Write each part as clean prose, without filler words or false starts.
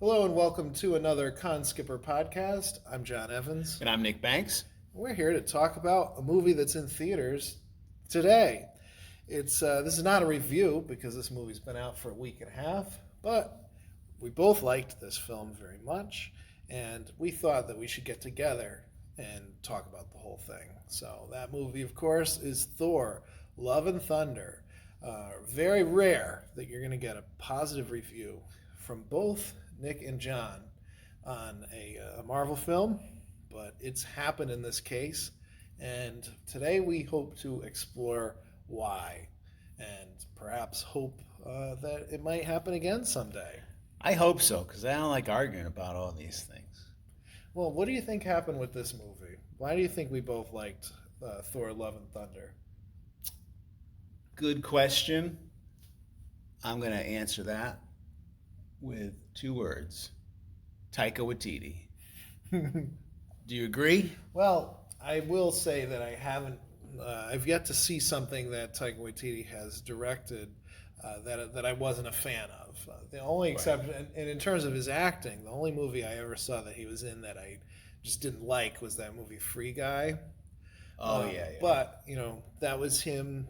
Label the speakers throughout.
Speaker 1: Hello and welcome to another Conskipper podcast. I'm John Evans.
Speaker 2: And I'm Nick Banks.
Speaker 1: We're here to talk about a movie that's in theaters today. This is not a review because this movie's been out for a week and a half, but we both liked this film very much, and we thought that we should get together and talk about the whole thing. So that movie, of course, is Thor: Love and Thunder. Very rare that you're going to get a positive review from both Nick and John on a Marvel film, but it's happened in this case. And today we hope to explore why and perhaps hope that it might happen again someday.
Speaker 2: I hope so, because I don't like arguing about all these things.
Speaker 1: Well, what do you think happened with this movie? Why do you think we both liked Thor: Love and Thunder?
Speaker 2: Good question. I'm going to answer that with two words: Taika Waititi. Do you agree?
Speaker 1: Well, I will say that I haven't. I've yet to see something that Taika Waititi has directed that I wasn't a fan of. The only exception, and in terms of his acting, the only movie I ever saw that he was in that I just didn't like was that movie Free Guy.
Speaker 2: Yeah.
Speaker 1: But that was him.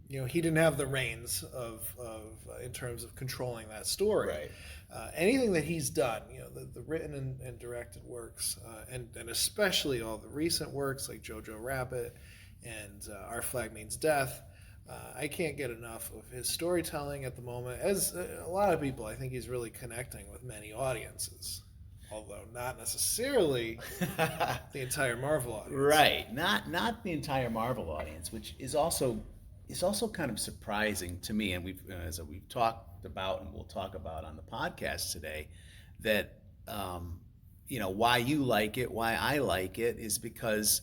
Speaker 1: He didn't have the reins of in terms of controlling that story.
Speaker 2: Right.
Speaker 1: Anything that he's done, the written and directed works, and especially all the recent works like Jojo Rabbit and Our Flag Means Death, I can't get enough of his storytelling at the moment. As a lot of people, I think he's really connecting with many audiences, although not necessarily the entire Marvel audience.
Speaker 2: Right. Not the entire Marvel audience, which is also kind of surprising to me, and we've talked about and we'll talk about on the podcast today, that why you like it, why I like it, is because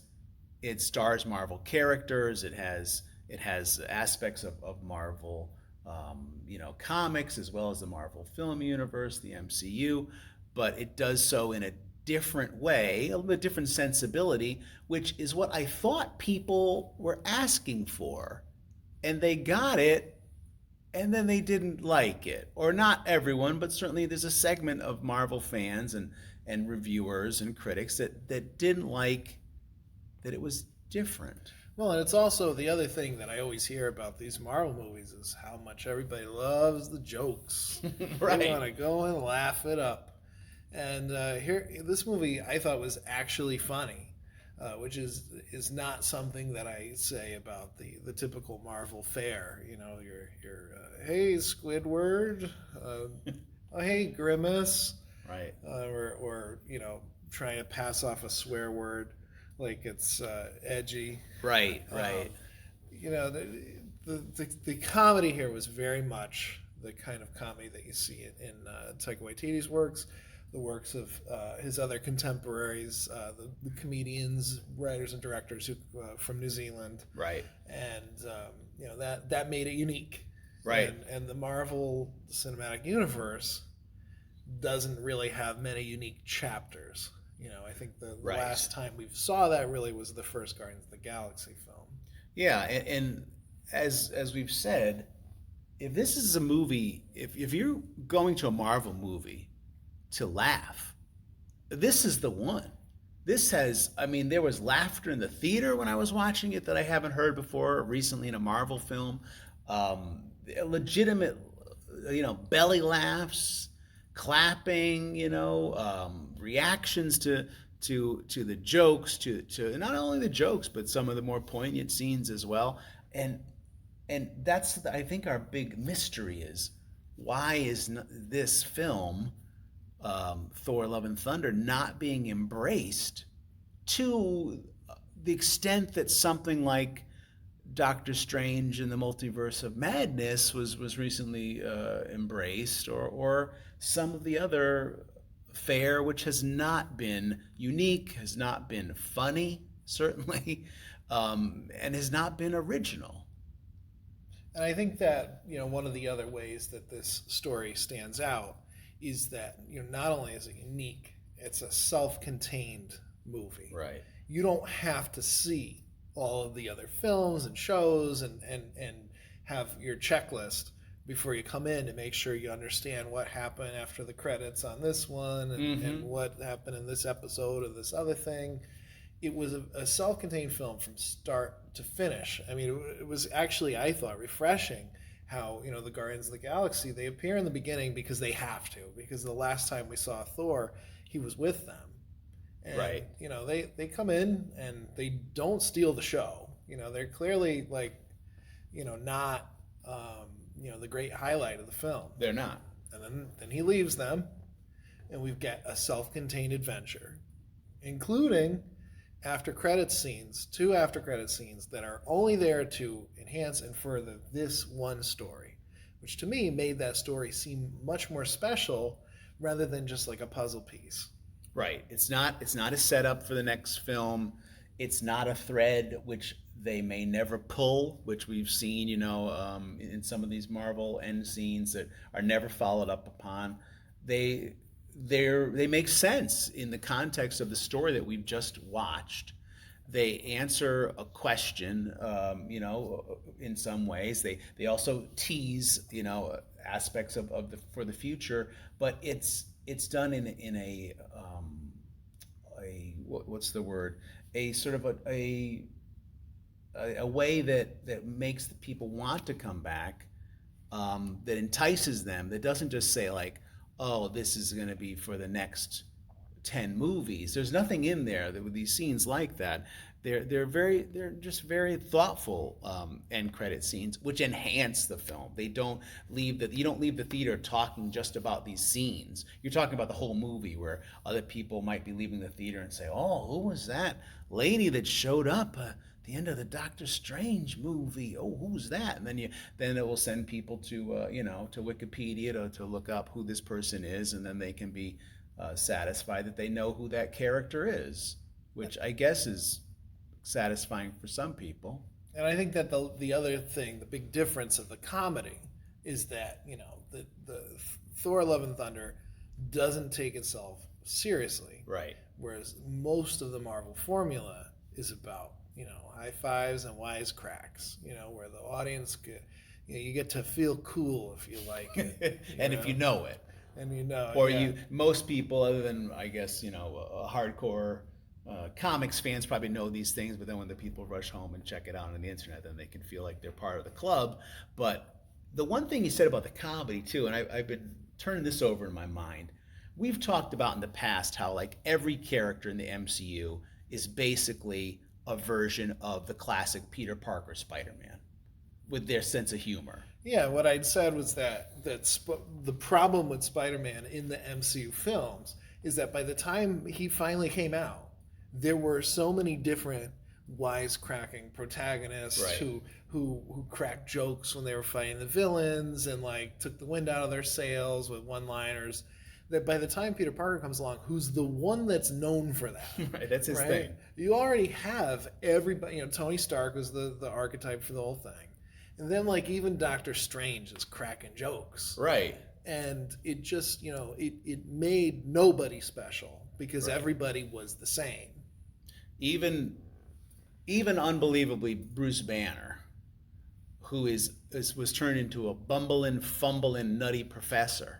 Speaker 2: it stars Marvel characters. It has aspects of Marvel, comics, as well as the Marvel film universe, the MCU, but it does so in a different way, a little bit different sensibility, which is what I thought people were asking for. And they got it, and then they didn't like it. Or not everyone, but certainly there's a segment of Marvel fans and reviewers and critics that didn't like that it was different.
Speaker 1: Well, and it's also the other thing that I always hear about these Marvel movies is how much everybody loves the jokes.
Speaker 2: Right.
Speaker 1: They want to go and laugh it up. And this movie I thought was actually funny. Which is not something that I say about the typical Marvel fare. Your hey Squidward, oh hey Grimace,
Speaker 2: Right.
Speaker 1: Or trying to pass off a swear word like it's edgy.
Speaker 2: Right.
Speaker 1: The comedy here was very much the kind of comedy that you see in Taika Waititi's works, the works of his other contemporaries, the comedians, writers, and directors from New Zealand.
Speaker 2: Right.
Speaker 1: And that made it unique.
Speaker 2: Right.
Speaker 1: And the Marvel Cinematic Universe doesn't really have many unique chapters. I think the last time we saw that really was the first Guardians of the Galaxy film.
Speaker 2: Yeah, and as we've said, if this is a movie, if you're going to a Marvel movie to laugh, this is the one. There was laughter in the theater when I was watching it that I haven't heard before recently in a Marvel film. Legitimate, belly laughs, clapping, reactions to the jokes, to not only the jokes, but some of the more poignant scenes as well. And that's, I think, our big mystery is, why is this film, Thor: Love and Thunder, not being embraced to the extent that something like Doctor Strange and the Multiverse of Madness was recently embraced, or some of the other fare, which has not been unique, has not been funny, certainly, and has not been original.
Speaker 1: And I think that one of the other ways that this story stands out is that not only is it unique, it's a self-contained movie.
Speaker 2: Right.
Speaker 1: You don't have to see all of the other films and shows and have your checklist before you come in to make sure you understand what happened after the credits on this one and what happened in this episode of this other thing. It was a self-contained film from start to finish. I mean, it was actually, I thought, refreshing how, the Guardians of the Galaxy, they appear in the beginning because they have to, because the last time we saw Thor, he was with them. And,
Speaker 2: Right.
Speaker 1: They come in and they don't steal the show. They're clearly like, not, the great highlight of the film.
Speaker 2: They're not.
Speaker 1: And then he leaves them, and we've got a self-contained adventure, including after credit scenes, 2 after credit scenes that are only there to enhance and further this one story, which to me made that story seem much more special rather than just like a puzzle piece.
Speaker 2: Right. It's not a setup for the next film. It's not a thread which they may never pull, which we've seen, in some of these Marvel end scenes that are never followed up upon. They make sense in the context of the story that we've just watched. They answer a question, in some ways. They also tease, aspects of for the future, but it's done in a what's the word? A sort of a way that makes the people want to come back, that entices them, that doesn't just say like, oh, this is going to be for the next 10 movies. There's nothing in there that with these scenes like that. They're just very thoughtful end credit scenes, which enhance the film. You don't leave the theater talking just about these scenes. You're talking about the whole movie, where other people might be leaving the theater and say, "Oh, who was that lady that showed up at the end of the Doctor Strange movie? Oh, who's that?" And then it will send people to to Wikipedia to look up who this person is, and then they can be satisfied that they know who that character is, which I guess is satisfying for some people.
Speaker 1: And I think that the other thing, the big difference of the comedy, is that the Thor: Love and Thunder doesn't take itself seriously,
Speaker 2: Right.
Speaker 1: whereas most of the Marvel formula is about high fives and wisecracks, where the audience you get to feel cool if you like it,
Speaker 2: And if you know it,
Speaker 1: and
Speaker 2: or
Speaker 1: yeah.
Speaker 2: most people, other than I guess hardcore comics fans, probably know these things, but then when the people rush home and check it out on the internet, then they can feel like they're part of the club. But the one thing you said about the comedy too, and I've been turning this over in my mind, we've talked about in the past how like every character in the MCU is basically a version of the classic Peter Parker Spider-Man with their sense of humor.
Speaker 1: Yeah, what I'd said was that the problem with Spider-Man in the MCU films is that by the time he finally came out, there were so many different wisecracking protagonists,
Speaker 2: Right.
Speaker 1: who cracked jokes when they were fighting the villains and like took the wind out of their sails with one-liners, that by the time Peter Parker comes along, who's the one that's known for that,
Speaker 2: Right, that's his
Speaker 1: right?
Speaker 2: thing.
Speaker 1: You already have everybody. Tony Stark was the archetype for the whole thing, and then like even Doctor Strange is cracking jokes,
Speaker 2: Right.
Speaker 1: and it just it made nobody special because
Speaker 2: Right.
Speaker 1: everybody was the same.
Speaker 2: Even unbelievably, Bruce Banner, who was turned into a bumbling, fumbling, nutty professor,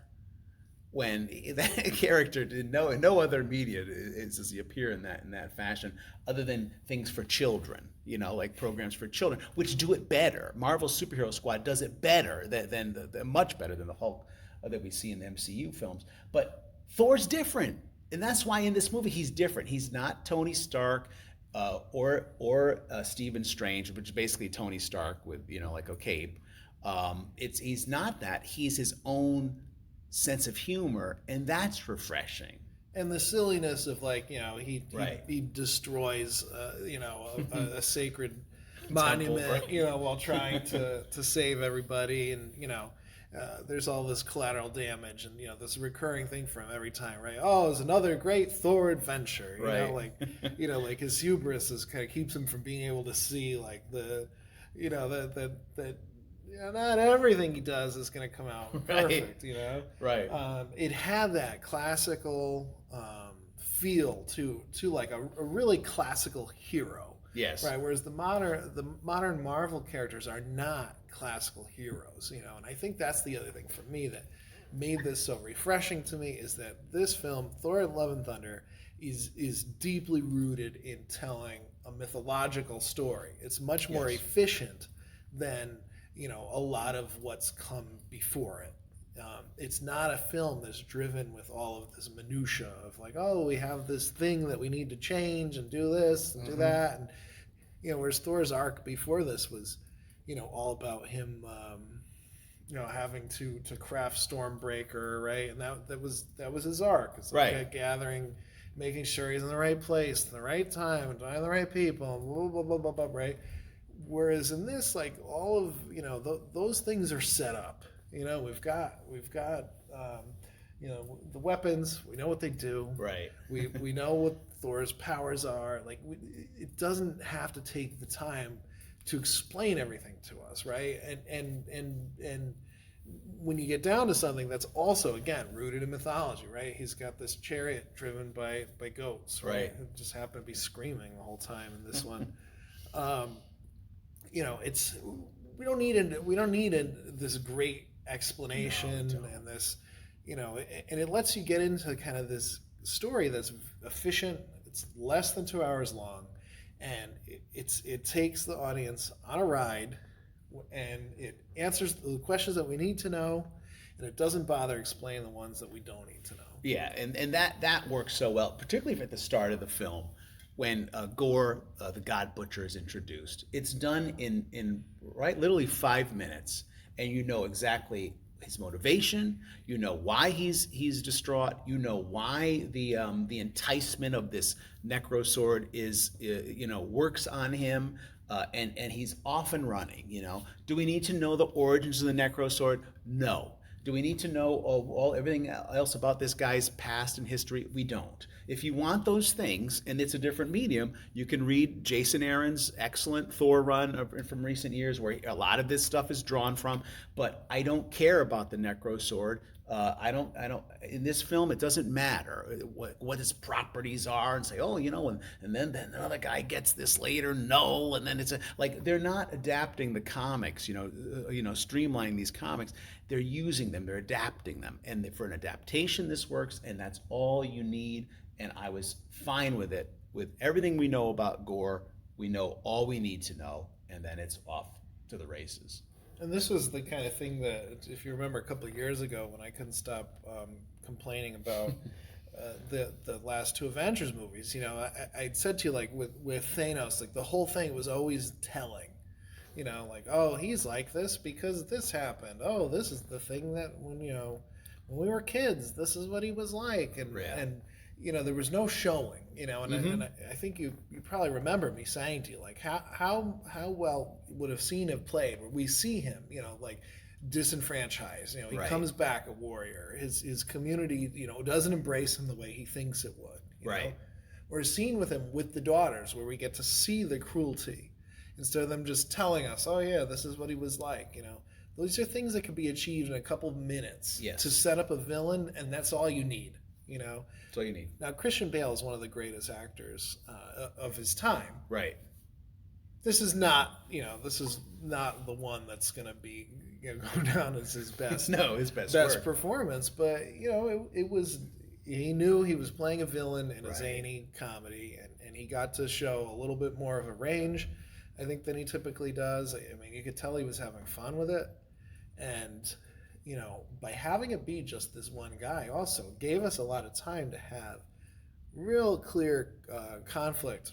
Speaker 2: when that character did no other media does he appear in that fashion, other than things for children, like programs for children, which do it better. Marvel's Superhero Squad does it better than much better than the Hulk that we see in the MCU films. But Thor's different, and that's why in this movie he's different. He's not Tony Stark or Stephen Strange, which is basically Tony Stark with like a cape. He's not that. He's his own sense of humor, and that's refreshing.
Speaker 1: And the silliness of like
Speaker 2: Right.
Speaker 1: he destroys a sacred monument,
Speaker 2: right.
Speaker 1: while trying to save everybody, and there's all this collateral damage, and this recurring thing for him every time, right? Oh, it's another great Thor adventure,
Speaker 2: Right.
Speaker 1: like his hubris is kind of keeps him from being able to see like the that not everything he does is going to come out perfect,
Speaker 2: Right.
Speaker 1: It had that classical feel to like a really classical hero.
Speaker 2: Yes.
Speaker 1: Right, whereas the modern Marvel characters are not classical heroes, and I think that's the other thing for me that made this so refreshing to me is that this film, Thor: Love and Thunder, is deeply rooted in telling a mythological story. It's much more efficient than a lot of what's come before it. It's not a film that's driven with all of this minutia of like, oh, we have this thing that we need to change and do this and do that, and whereas Thor's arc before this was, all about him, having to craft Stormbreaker, right? And that was his arc. It's like a gathering, making sure he's in the right place, in the right time, and talking to the right people, blah blah blah blah blah, right? Whereas in this, like all of those things are set up. We've got the weapons. We know what they do.
Speaker 2: Right.
Speaker 1: We know what Thor's powers are. Like it doesn't have to take the time to explain everything to us, right? And when you get down to something that's also again rooted in mythology, right? He's got this chariot driven by goats, right? Who just happen to be screaming the whole time in this one. It's we don't need this great explanation and this, and it lets you get into kind of this story that's efficient. It's less than 2 hours long, and it takes the audience on a ride, and it answers the questions that we need to know, and it doesn't bother explaining the ones that we don't need to know.
Speaker 2: Yeah, and that works so well, particularly at the start of the film when Gore, the God Butcher, is introduced. It's done in literally 5 minutes, and you know exactly his motivation. You know why he's distraught. You know why the enticement of this necro sword is works on him, and he's off and running. Do we need to know the origins of the necro sword? No. Do we need to know everything else about this guy's past and history? We don't. If you want those things, and it's a different medium, you can read Jason Aaron's excellent Thor run from recent years, where a lot of this stuff is drawn from. But I don't care about the necro sword. I don't. In this film, it doesn't matter what his properties are, and say, and then another guy gets this later. No, and then it's they're not adapting the comics. Streamlining these comics. They're using them. They're adapting them, and for an adaptation, this works, and that's all you need. And I was fine with it. With everything we know about Gore, we know all we need to know, and then it's off to the races.
Speaker 1: And this was the kind of thing that, if you remember a couple of years ago when I couldn't stop complaining about the last two Avengers movies, I'd said to you, with Thanos, the whole thing was always telling. Oh, he's like this because this happened. Oh, this is the thing that when we were kids, this is what he was like. And there was no showing, and I think you probably remember me saying to you, how well would have seen have played where we see him, disenfranchised, he comes back a warrior, his community, doesn't embrace him the way he thinks it would, you know? Or a scene with him with the daughters where we get to see the cruelty instead of them just telling us, oh yeah, this is what he was like, Those are things that can be achieved in a couple of minutes to set up a villain, and that's all you need.
Speaker 2: That's all you need.
Speaker 1: Now, Christian Bale is one of the greatest actors of his time.
Speaker 2: Right.
Speaker 1: This is not the one that's going to be go down as his best.
Speaker 2: No, his best
Speaker 1: performance. But it was. He knew he was playing a villain in a zany comedy, and he got to show a little bit more of a range, I think, than he typically does. I mean, you could tell he was having fun with it, and. By having it be just this one guy also gave us a lot of time to have real clear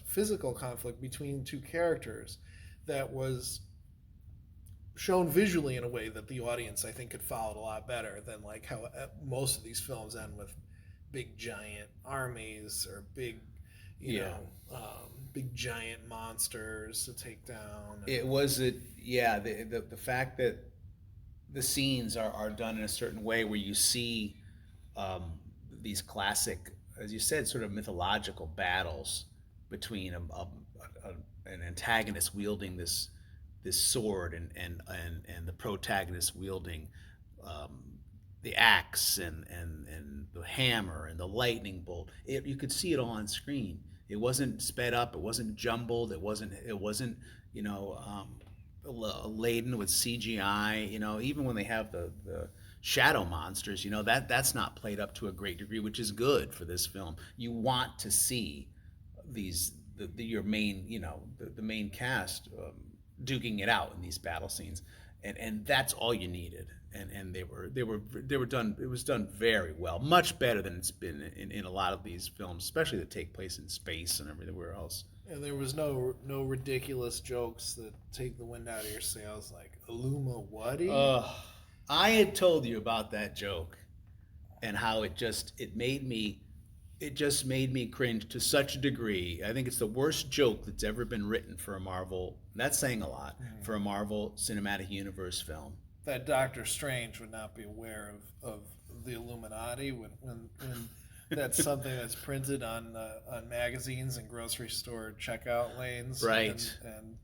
Speaker 1: physical conflict between two characters that was shown visually in a way that the audience, I think, could follow it a lot better than how most of these films end with big giant armies or big giant monsters to take down.
Speaker 2: It was the fact that the scenes are done in a certain way where you see these classic, as you said, sort of mythological battles between an antagonist wielding this sword and the protagonist wielding the axe and the hammer and the lightning bolt. You could see it all on screen. It wasn't sped up. It wasn't jumbled. It wasn't laden with CGI. Even when they have the shadow monsters, that's not played up to a great degree, which is good for this film. You want to see your main, the main cast duking it out in these battle scenes, and that's all you needed. And they were done. It was done very well, much better than it's been in a lot of these films, especially that take place in space and everywhere else.
Speaker 1: And there was no ridiculous jokes that take the wind out of your sails, like Illuma Wuddy.
Speaker 2: I had told you about that joke and how it just made me cringe to such a degree. I think it's the worst joke that's ever been written for a Marvel. That's saying a lot for a Marvel Cinematic Universe film.
Speaker 1: That Doctor Strange would not be aware of the Illuminati when that's something that's printed on magazines and grocery store checkout lanes,
Speaker 2: right?
Speaker 1: And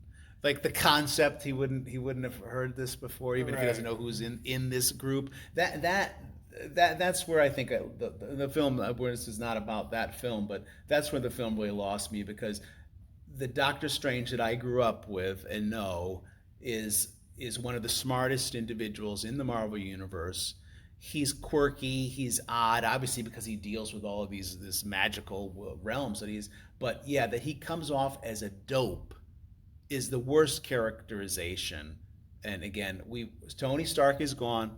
Speaker 2: like the concept, he wouldn't have heard this before, even if he doesn't know who's in this group. That's where I think the film, where this is not about that film, but that's where the film really lost me, because the Doctor Strange that I grew up with and know is one of the smartest individuals in the Marvel universe. He's quirky, he's odd, obviously because he deals with all of this magical realms that he's. But yeah, that he comes off as a dope is the worst characterization. And again, Tony Stark is gone.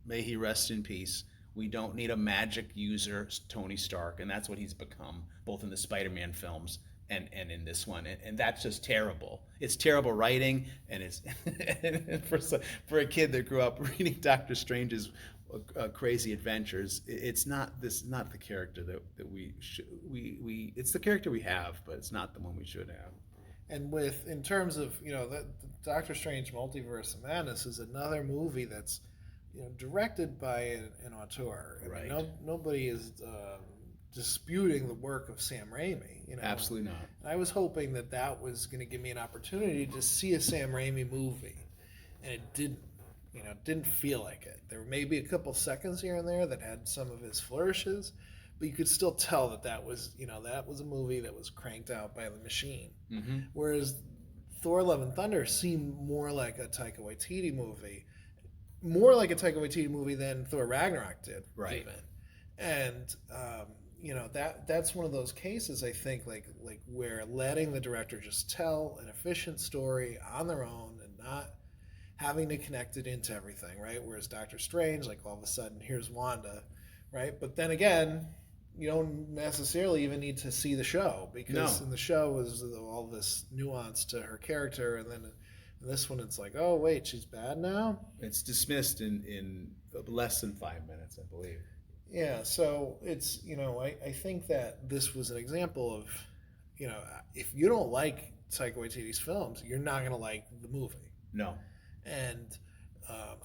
Speaker 2: May he rest in peace. We don't need a magic user, Tony Stark, and that's what he's become, both in the Spider-Man films and in this one, and that's just terrible. It's terrible writing, and it's for a kid that grew up reading Doctor Strange's crazy adventures. It's not the character that we it's the character we have, but it's not the one we should have.
Speaker 1: And in terms of the Doctor Strange Multiverse of Madness is another movie that's directed by an auteur.
Speaker 2: Right.
Speaker 1: Nobody is disputing the work of Sam Raimi.
Speaker 2: Absolutely not.
Speaker 1: And I was hoping that was going to give me an opportunity to see a Sam Raimi movie, and it didn't. Didn't feel like it. There were maybe a couple seconds here and there that had some of his flourishes, but you could still tell that was a movie that was cranked out by the machine.
Speaker 2: Mm-hmm.
Speaker 1: Whereas Thor: Love and Thunder seemed more like a Taika Waititi movie. More like a Taika Waititi movie than Thor Ragnarok did,
Speaker 2: right?
Speaker 1: Even. And that's one of those cases, I think, like where letting the director just tell an efficient story on their own and not having to connect it into everything, right? Whereas Doctor Strange, like all of a sudden, here's Wanda, right? But then again, you don't necessarily even need to see the show, because in the show was all this nuance to her character, and then in this one it's like, oh wait, she's bad now?
Speaker 2: It's dismissed in less than 5 minutes, I believe.
Speaker 1: Yeah, so it's, I think that this was an example of, if you don't like Taika Waititi's films, you're not going to like the movie.
Speaker 2: No.
Speaker 1: And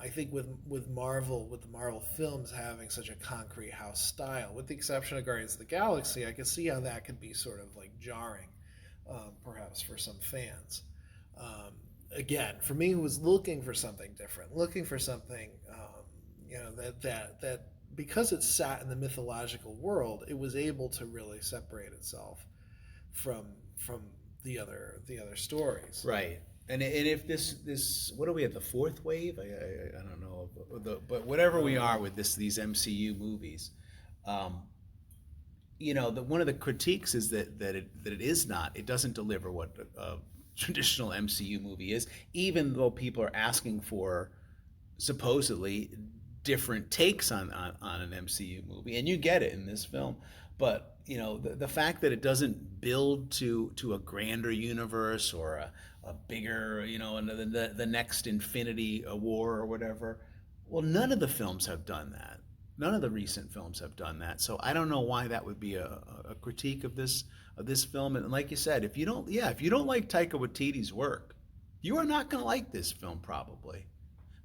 Speaker 1: I think with the Marvel films having such a concrete house style, with the exception of Guardians of the Galaxy, I can see how that could be sort of like jarring, perhaps for some fans. Again, for me, who was looking for something different, looking for something, that because it sat in the mythological world, it was able to really separate itself from the other stories.
Speaker 2: Right. And if this what are we at, the fourth wave? I don't know, but whatever we are with these MCU movies, one of the critiques is that it doesn't deliver what a traditional MCU movie is, even though people are asking for supposedly different takes on an MCU movie, and you get it in this film. But the fact that it doesn't build to a grander universe or a bigger, the next Infinity War or whatever. Well, none of the films have done that. None of the recent films have done that. So I don't know why that would be a critique of this film. And like you said, if you don't like Taika Waititi's work, you are not going to like this film probably,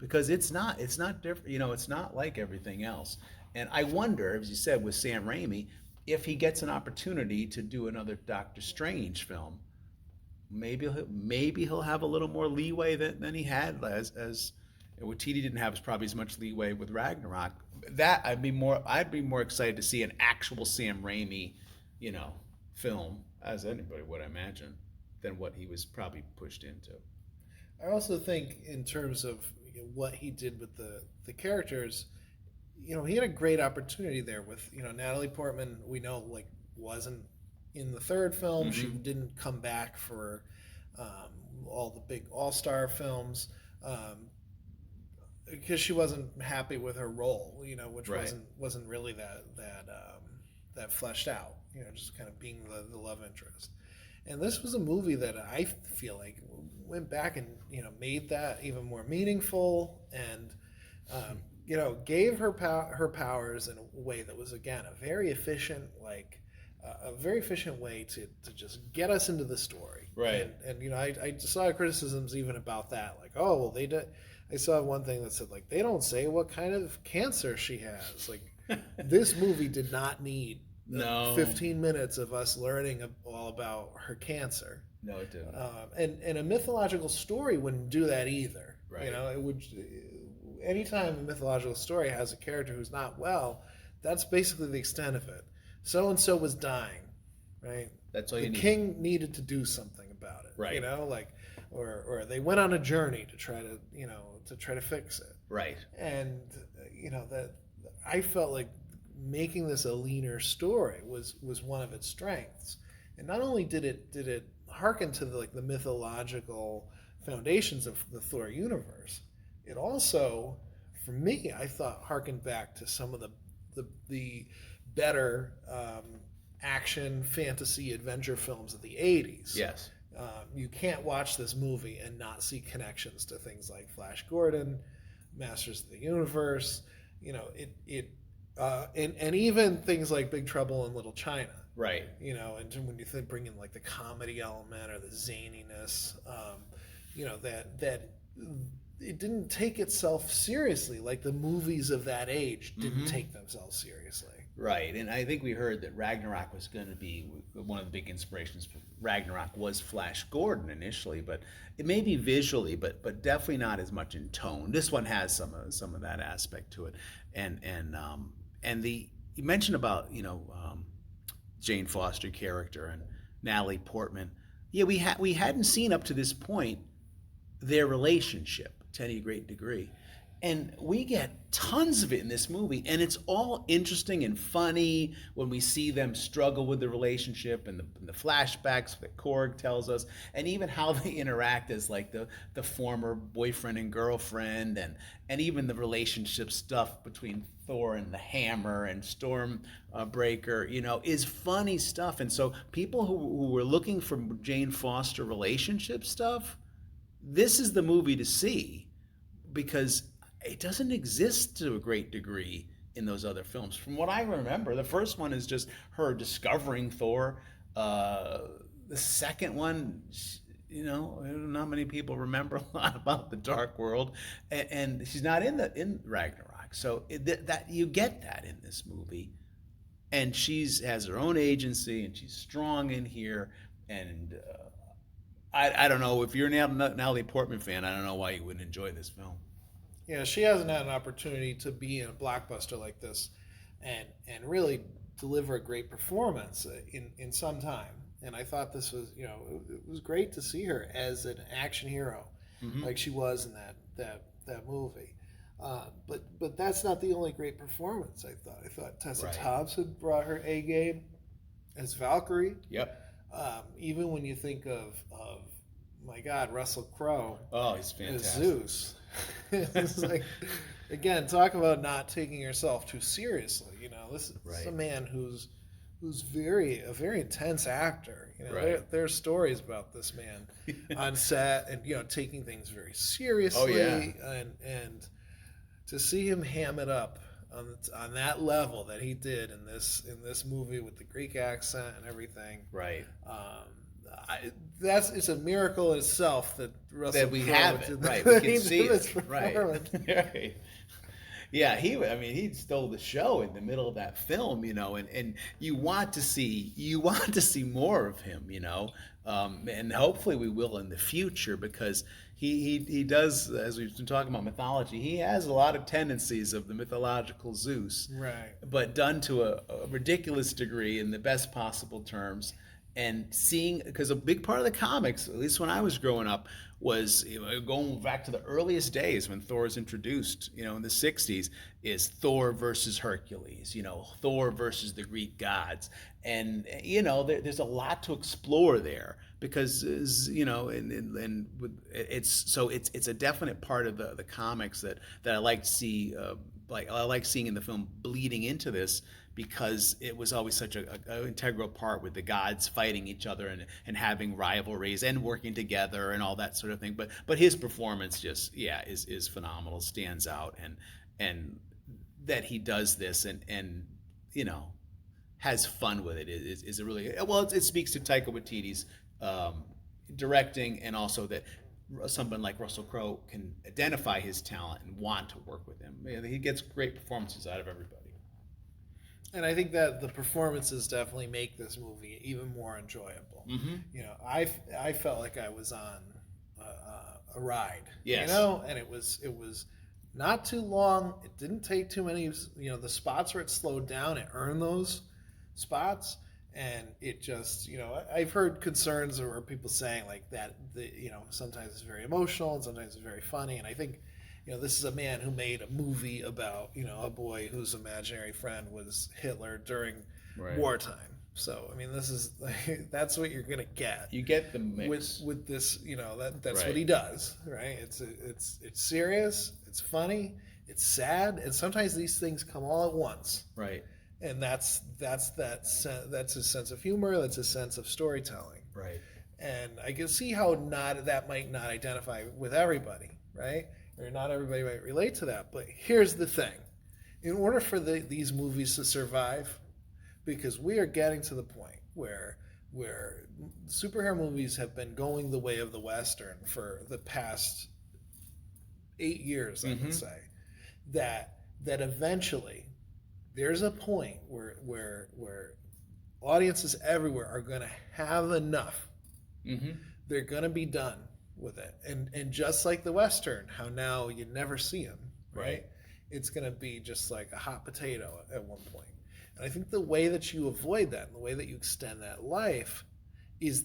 Speaker 2: because it's not different. It's not like everything else. And I wonder, as you said, with Sam Raimi, if he gets an opportunity to do another Doctor Strange film, maybe he'll have a little more leeway than he had as Waititi didn't have probably as much leeway with Ragnarok. That I'd be more excited to see an actual Sam Raimi, film, as anybody would imagine, than what he was probably pushed into.
Speaker 1: I also think in terms of what he did with the characters, he had a great opportunity there with Natalie Portman. We know like wasn't in the third film. She
Speaker 2: Mm-hmm.
Speaker 1: didn't come back for all the big all-star films. Because she wasn't happy with her role, which
Speaker 2: Right.
Speaker 1: wasn't really that fleshed out, just kind of being the love interest. And this was a movie that I feel like went back and made that even more meaningful, and gave her powers in a way that was again a very efficient a very efficient way to just get us into the story.
Speaker 2: Right.
Speaker 1: And I saw criticisms even about that, like, oh well, they did. I saw one thing that said like they don't say what kind of cancer she has. Like this movie did not need
Speaker 2: No.
Speaker 1: 15 minutes of us learning all about her cancer.
Speaker 2: No, it didn't.
Speaker 1: And a mythological story wouldn't do that either.
Speaker 2: Right.
Speaker 1: It would. Anytime a mythological story has a character who's not well, that's basically the extent of it. So and so was dying, right?
Speaker 2: That's all
Speaker 1: the
Speaker 2: you need.
Speaker 1: king needed to do something about it,
Speaker 2: Right.
Speaker 1: Or they went on a journey to try to fix it,
Speaker 2: Right.
Speaker 1: and that I felt like making this a leaner story was one of its strengths, and not only did it hearken to the mythological foundations of the Thor universe, it also, for me, I thought harkened back to some of the better action fantasy adventure films of the 80s.
Speaker 2: Yes.
Speaker 1: You can't watch this movie and not see connections to things like Flash Gordon, Masters of the Universe, and even things like Big Trouble in Little China.
Speaker 2: Right.
Speaker 1: And when you bring in like the comedy element or the zaniness, that it didn't take itself seriously, like the movies of that age didn't take themselves seriously.
Speaker 2: Right, and I think we heard that Ragnarok was going to be one of the big inspirations for Ragnarok was Flash Gordon initially, but it may be visually, but definitely not as much in tone. This one has some of that aspect to it, and the you mentioned about Jane Foster character and Natalie Portman. Yeah, we hadn't seen up to this point their relationship to any great degree. And we get tons of it in this movie, and it's all interesting and funny when we see them struggle with the relationship and the flashbacks that Korg tells us, and even how they interact as like the former boyfriend and girlfriend, and even the relationship stuff between Thor and the Hammer and Stormbreaker, is funny stuff. And so people who were looking for Jane Foster relationship stuff, this is the movie to see, because it doesn't exist to a great degree in those other films. From what I remember, the first one is just her discovering Thor. The second one, not many people remember a lot about the Dark World, and she's not in Ragnarok. So that you get that in this movie, and has her own agency, and she's strong in here. And I don't know if you're an Natalie Portman fan. I don't know why you wouldn't enjoy this film.
Speaker 1: She hasn't had an opportunity to be in a blockbuster like this and really deliver a great performance in some time. And I thought this was, it was great to see her as an action hero, like she was in that movie. But that's not the only great performance. I thought Tessa Thompson brought her A game as Valkyrie.
Speaker 2: Yep.
Speaker 1: Even when you think of my God, Russell Crowe.
Speaker 2: Oh, he's fantastic.
Speaker 1: As Zeus. It's like, again, talk about not taking yourself too seriously. This is a man who's a very intense actor. There are stories about this man on set, and taking things very seriously.
Speaker 2: Oh, yeah.
Speaker 1: And to see him ham it up on that level that he did in this movie with the Greek accent and everything.
Speaker 2: Right.
Speaker 1: It's a miracle in itself that Russell
Speaker 2: that we
Speaker 1: Crowe
Speaker 2: have it,
Speaker 1: did
Speaker 2: right? We can see
Speaker 1: it,
Speaker 2: right. Right. Yeah, he stole the show in the middle of that film, and you want to see more of him, and hopefully we will in the future, because he does, as we've been talking about mythology, he has a lot of tendencies of the mythological Zeus,
Speaker 1: right?
Speaker 2: But done to a ridiculous degree in the best possible terms. and seeing, because a big part of the comics, at least when I was growing up, was, going back to the earliest days when Thor was introduced, in the 60s, is Thor versus Hercules, Thor versus the Greek gods. And, there's a lot to explore there because, it's a definite part of the comics that I like to see, like I like seeing in the film bleeding into this, because it was always such a integral part with the gods fighting each other and having rivalries and working together and all that sort of thing. But his performance just, is phenomenal, stands out, and that he does this and has fun with it is a really well. It speaks to Taika Waititi's directing, and also that someone like Russell Crowe can identify his talent and want to work with him. He gets great performances out of everybody.
Speaker 1: And I think that the performances definitely make this movie even more enjoyable.
Speaker 2: Mm-hmm.
Speaker 1: I felt like I was on a ride.
Speaker 2: Yes.
Speaker 1: And it was not too long. It didn't take too many. The spots where it slowed down, it earned those spots, and it just, I've heard concerns or people saying like that. Sometimes it's very emotional and sometimes it's very funny, and I think. This is a man who made a movie about, a boy whose imaginary friend was Hitler during wartime. So, I mean, that's what you're going to get.
Speaker 2: You get the mix.
Speaker 1: With this, that's what he does, right? It's serious, it's funny, it's sad, and sometimes these things come all at once.
Speaker 2: Right.
Speaker 1: And that's his sense of humor, that's his sense of storytelling.
Speaker 2: Right.
Speaker 1: And I can see how that might not identify with everybody, right? Or not everybody might relate to that. But here's the thing. In order for these movies to survive, because we are getting to the point where superhero movies have been going the way of the Western for the past 8 years, I would say, that eventually there's a point where audiences everywhere are going to have enough. Mm-hmm. They're going to be done with it, and just like the Western, how now you never see them, right? It's going to be just like a hot potato at one point. And I think the way that you avoid that, and the way that you extend that life, is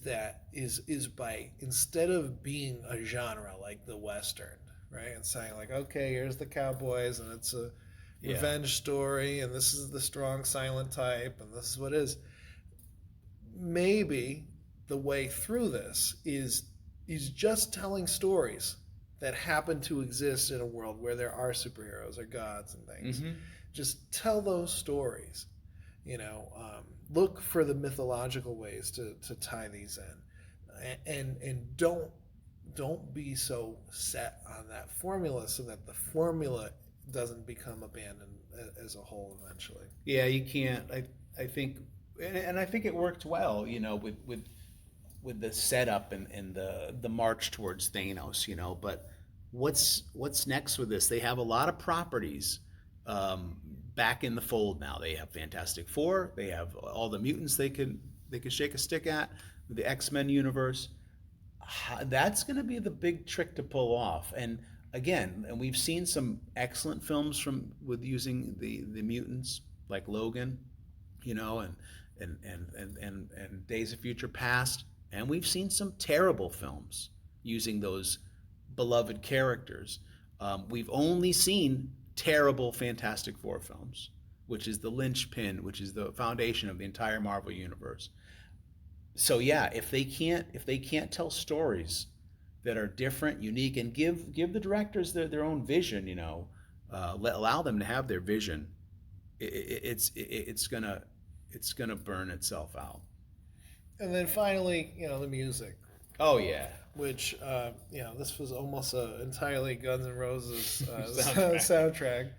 Speaker 1: by, instead of being a genre like the Western, right, and saying like, okay, here's the cowboys, and it's a revenge story, and this is the strong silent type, and this is what it is. Maybe the way through this is just telling stories that happen to exist in a world where there are superheroes or gods and things. Mm-hmm. Just tell those stories. Look for the mythological ways to tie these in, and don't be so set on that formula, so that the formula doesn't become abandoned as a whole eventually.
Speaker 2: Yeah, you can't. I think, and I think it worked well. With the setup and the march towards Thanos, but what's next with this? They have a lot of properties back in the fold now. They have Fantastic Four. They have all the mutants they could shake a stick at. The X-Men universe. That's going to be the big trick to pull off. And again, we've seen some excellent films with using the mutants, like Logan, and Days of Future Past. And we've seen some terrible films using those beloved characters. We've only seen terrible Fantastic Four films, which is the linchpin, which is the foundation of the entire Marvel universe. So yeah, if they can't tell stories that are different, unique, and give the directors their own vision, allow them to have their vision, it's gonna burn itself out.
Speaker 1: And then finally, the music.
Speaker 2: Oh yeah.
Speaker 1: Which this was almost entirely Guns N' Roses soundtrack.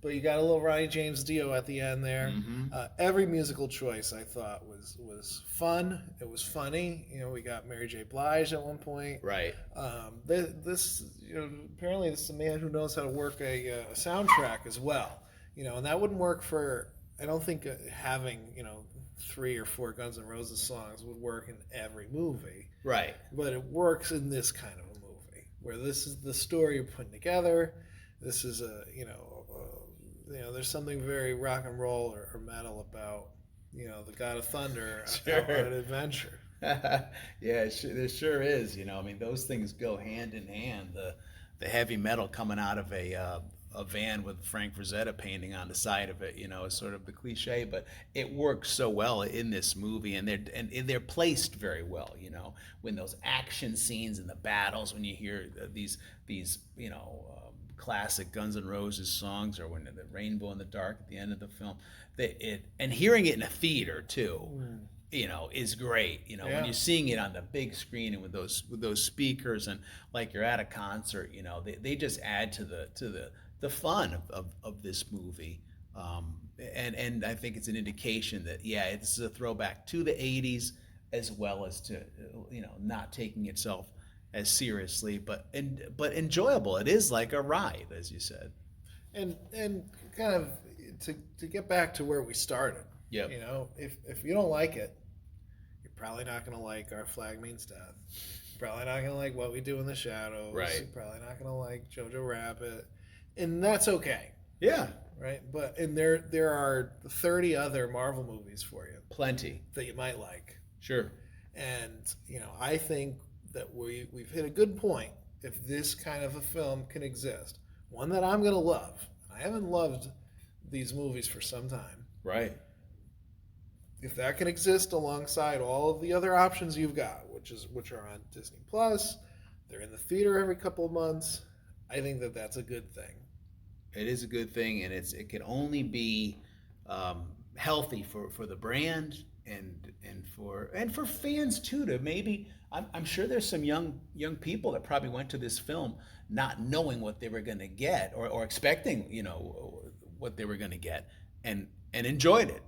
Speaker 1: But you got a little Ronnie James Dio at the end there. Mm-hmm. Every musical choice I thought was fun. It was funny. We got Mary J. Blige at one point.
Speaker 2: Right.
Speaker 1: This apparently this is a man who knows how to work a soundtrack as well. And that wouldn't work for. I don't think having 3 or 4 Guns N' Roses songs would work in every movie.
Speaker 2: Right.
Speaker 1: But it works in this kind of a movie where this is the story you're putting together. This is there's something very rock and roll or metal about the God of Thunder
Speaker 2: Sure.
Speaker 1: out on an adventure.
Speaker 2: Yeah, there sure is. I mean, those things go hand in hand. The heavy metal coming out of a van with Frank Frazetta painting on the side of it, is sort of the cliche, but it works so well in this movie, and they're placed very well. When those action scenes and the battles, when you hear these classic Guns N' Roses songs, or when the Rainbow in the Dark at the end of the film, and hearing it in a theater too. Is great.
Speaker 1: Yeah.
Speaker 2: When you're seeing it on the big screen and with those speakers, and like you're at a concert, they just add to the fun of this movie. And I think it's an indication that it's a throwback to the '80s, as well as to not taking itself as seriously, but enjoyable. It is like a ride, as you said.
Speaker 1: And kind of to get back to where we started.
Speaker 2: Yep.
Speaker 1: If you don't like it, you're probably not going to like Our Flag Means Death. You're probably not going to like What We Do in the Shadows.
Speaker 2: Right.
Speaker 1: You're probably not going to like Jojo Rabbit, and that's okay.
Speaker 2: Yeah.
Speaker 1: Right. And there are 30 other Marvel movies for you.
Speaker 2: Plenty
Speaker 1: that you might like.
Speaker 2: Sure.
Speaker 1: And I think that we've hit a good point. If this kind of a film can exist, one that I'm going to love. I haven't loved these movies for some time.
Speaker 2: Right.
Speaker 1: If that can exist alongside all of the other options you've got, which are on Disney Plus, they're in the theater every couple of months, I think that that's a good thing.
Speaker 2: It is a good thing, and it can only be healthy for the brand and for fans too. To maybe, I'm sure there's some young people that probably went to this film not knowing what they were going to get, or expecting what they were going to get, and enjoyed it,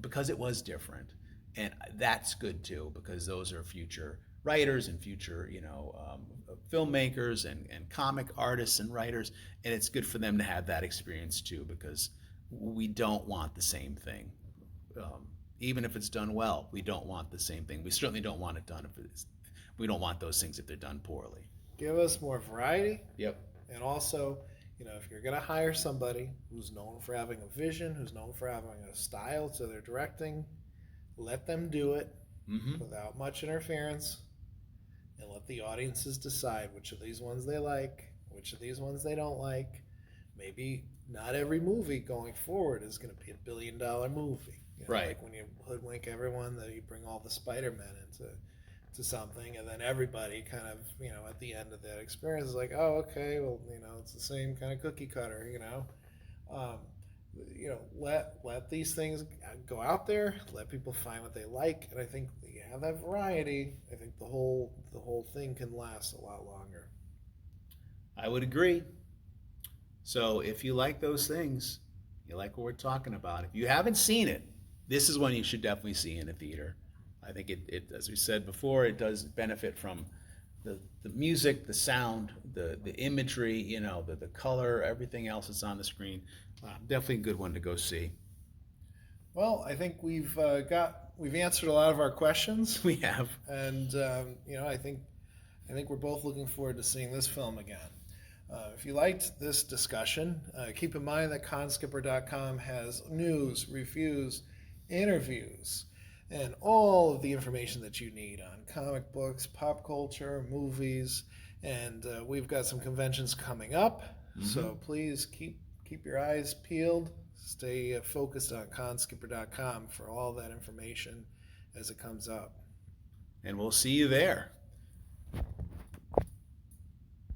Speaker 2: because it was different. And that's good too, because those are future writers and future filmmakers and comic artists and writers, and it's good for them to have that experience too, because we don't want the same thing. Even if it's done well, we don't want the same thing. We certainly don't want it done we don't want those things if they're done poorly.
Speaker 1: Give us more variety.
Speaker 2: Yep.
Speaker 1: And also, if you're going to hire somebody who's known for having a vision, who's known for having a style to their directing, let them do it without much interference, and let the audiences decide which of these ones they like, which of these ones they don't like. Maybe not every movie going forward is going to be $1 billion movie.
Speaker 2: Right.
Speaker 1: Like when you hoodwink everyone, that you bring all the Spider-Men into something, and then everybody kind of, at the end of that experience is like, oh, okay, well, it's the same kind of cookie cutter, let these things go out there, let people find what they like, and I think that you have that variety. I think the whole thing can last a lot longer.
Speaker 2: I would agree. So if you like those things, you like what we're talking about, if you haven't seen it, this is one you should definitely see in a theater. I think it, as we said before, it does benefit from the music, the sound, the imagery, the color, everything else that's on the screen. Definitely a good one to go see.
Speaker 1: Well, I think we've answered a lot of our questions.
Speaker 2: We have,
Speaker 1: and I think we're both looking forward to seeing this film again. If you liked this discussion, keep in mind that Conskipper.com has news, reviews, interviews, and all of the information that you need on comic books, pop culture, movies, and we've got some conventions coming up. So please keep your eyes peeled. Stay focused on Conskipper.com for all that information as it comes up.
Speaker 2: And we'll see you there.